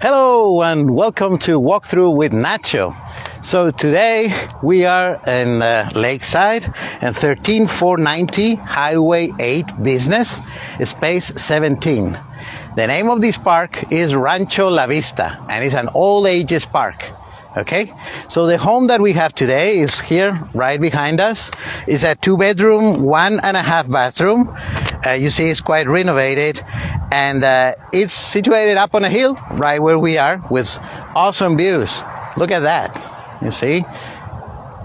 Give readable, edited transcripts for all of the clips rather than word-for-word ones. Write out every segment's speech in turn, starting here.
Hello and welcome to Walkthrough with Nacho. So today we are in Lakeside and 13490 Highway 8 Business, Space 17. The name of this park is Rancho La Vista and it's an all ages park. Okay, so the home that we have today is here right behind us. It's a 2-bedroom, 1.5 bathroom. You see it's quite renovated and it's situated up on a hill right where we are with awesome views. Look at that, you see,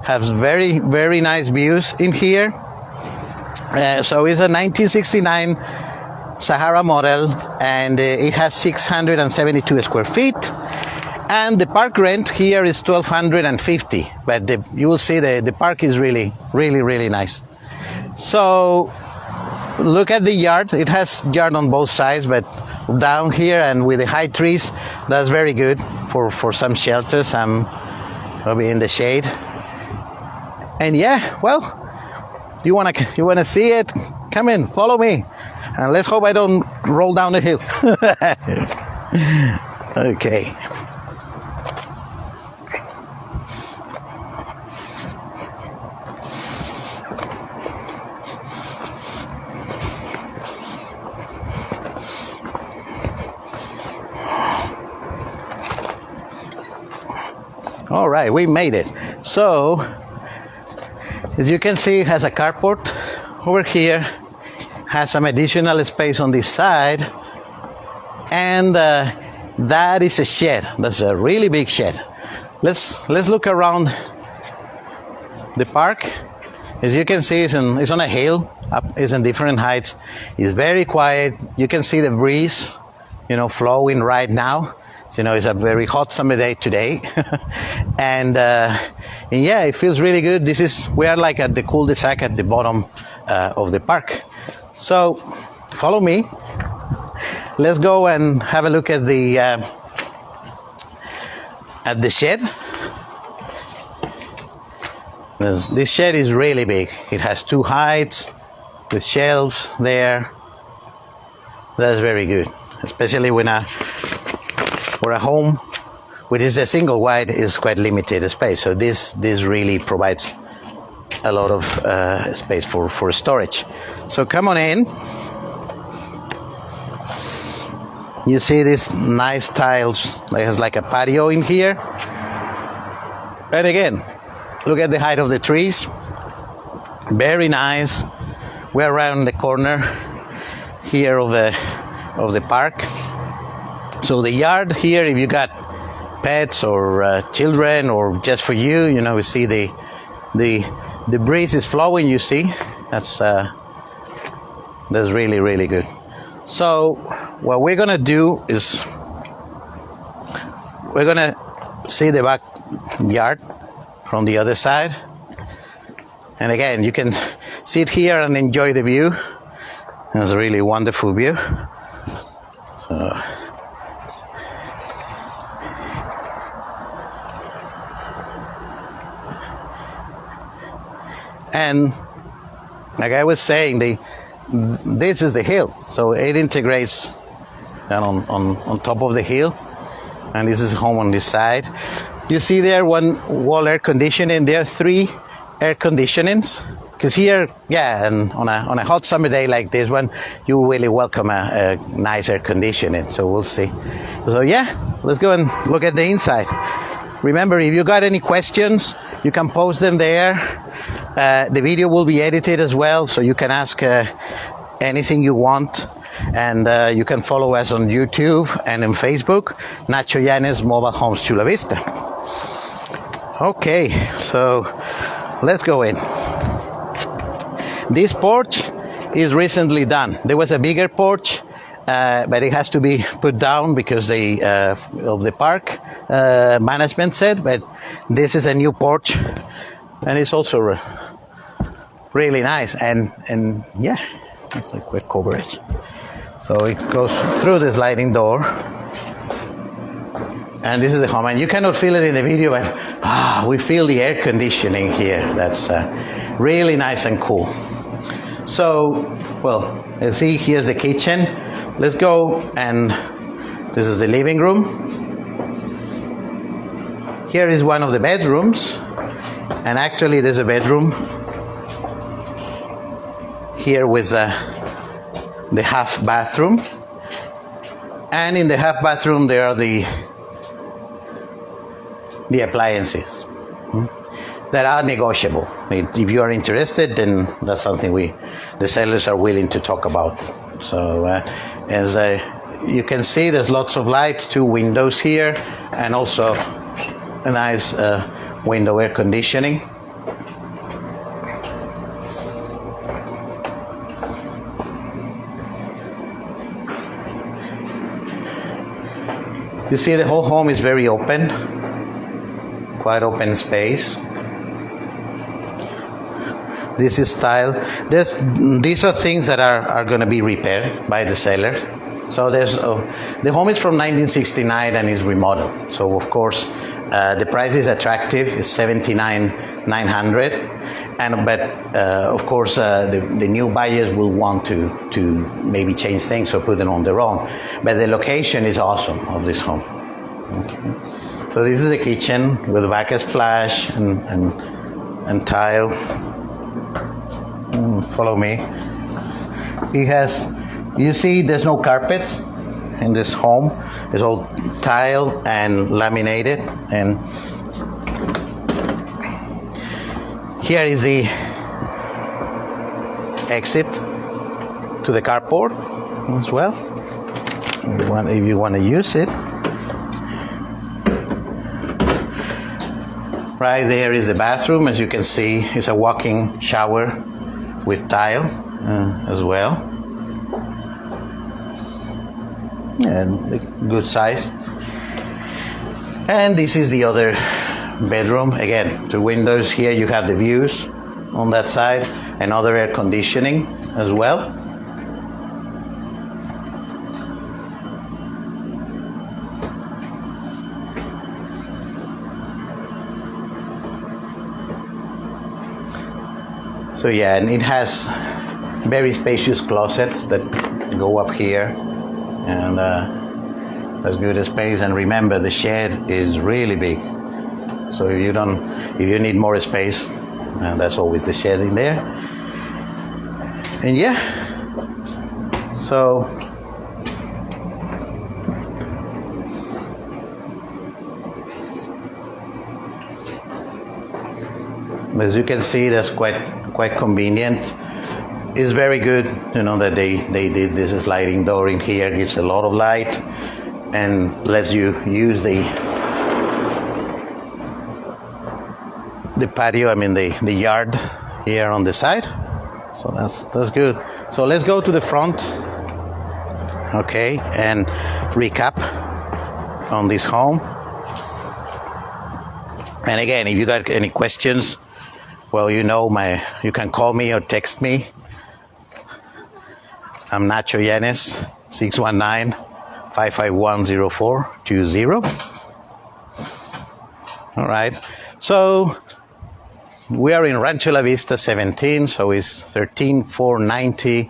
has very nice views in here. So it's a 1969 Sahara model and it has 672 square feet. And the park rent here is $1,250, but you will see the park is really nice. So look at the yard. It has yard on both sides, but down here and with the high trees, that's very good for some shelter, some maybe in the shade. And yeah, well, you wanna see it? Come in, follow me, and let's hope I don't roll down the hill. Okay. All right, we made it. So, as you can see, it has a carport over here, has some additional space on this side, and that is a shed. That's a really big shed. Let's look around the park. As you can see, it's on a hill, it's in different heights. It's very quiet. You can see the breeze, flowing right now. It's a very hot summer day today. and yeah, it feels really good. We are like at the cul-de-sac at the bottom of the park. So follow me. Let's go and have a look at the shed. This shed is really big. It has 2 heights with shelves there. That's very good, especially when for a home which is a single wide is quite limited space, so this really provides a lot of space for storage. So come on in. You see these nice tiles. There's like a patio in here, and again, look at the height of the trees. Very nice. We're around the corner here of the park. So the yard here, if you got pets or children or just for you, we see the breeze is flowing. You see, that's really good. So what we're gonna do is we're gonna see the backyard from the other side, and again you can sit here and enjoy the view. It's a really wonderful view. So, and like I was saying, this is the hill, so it integrates down on top of the hill, and this is home on this side. You see there one wall air conditioning. There are 3 air conditionings, because here, yeah, and on a hot summer day like this one, you really welcome a nice air conditioning. So we'll see. So yeah, let's go and look at the inside. Remember, if you got any questions, you can post them there. The video will be edited as well, so you can ask anything you want. And you can follow us on YouTube and on Facebook, Nacho Yanez Mobile Homes Chula Vista. Okay, so let's go in. This porch is recently done. There was a bigger porch, but it has to be put down because of the park management said. But this is a new porch, and it's also really nice. And yeah, it's a quick coverage. So it goes through the sliding door, and this is the home. And you cannot feel it in the video, but we feel the air conditioning here. That's really nice and cool. So, well, you see, here's the kitchen. Let's go, and this is the living room. Here is one of the bedrooms, and actually there's a bedroom here with the half bathroom, and in the half bathroom there are the appliances that are negotiable. If you are interested, then that's something the sellers are willing to talk about. So as you can see, there's lots of lights, 2 windows here, and also a nice window air conditioning. You see the whole home is very open, quite open space. This is tile. These are things that are going to be repaired by the seller. So the home is from 1969 and is remodeled. So of course the price is attractive. It's $79,900, but of course the new buyers will want to maybe change things or put them on their own. But the location is awesome of this home. Okay. So this is the kitchen with backsplash and tile. Follow me. It has, you see, there's no carpets in this home. It's all tile and laminated. And here is the exit to the carport as well, if you want to use it. Right there is the bathroom. As you can see, it's a walk-in shower with tile as well, and good size. And this is the other bedroom. Again, 2 windows here. You have the views on that side, and other air conditioning as well. So yeah, and it has very spacious closets that go up here, and that's good space. And remember, the shed is really big. So if you need more space, that's always the shed in there. And yeah, so as you can see, that's quite convenient. It's very good, that they did this sliding door in here. Gives a lot of light and lets you use the patio. The yard here on the side. So that's good. So let's go to the front, okay, and recap on this home. And again, if you got any questions, well, you can call me or text me. I'm Nacho Yanez, 619-551-0420. All right. So we are in Rancho La Vista 17, so it's 13490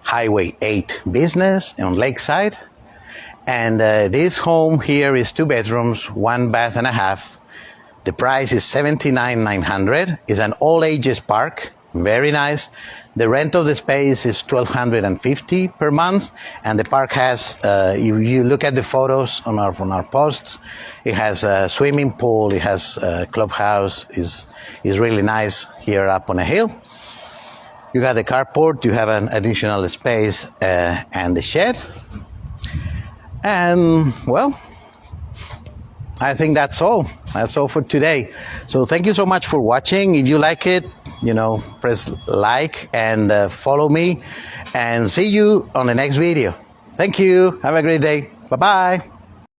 Highway 8 Business on Lakeside. And this home here is 2 bedrooms, 1 bath and a half. The price is $79,900. It's an all ages park, very nice. The rent of the space is $1,250 per month, and the park has, if you look at the photos on our posts, it has a swimming pool, it has a clubhouse, is really nice here up on a hill. You got the carport, you have an additional space, and the shed. And well, I think that's all. That's all for today. So thank you so much for watching. If you like it, press like and follow me, and see you on the next video. Thank you. Have a great day. Bye-bye.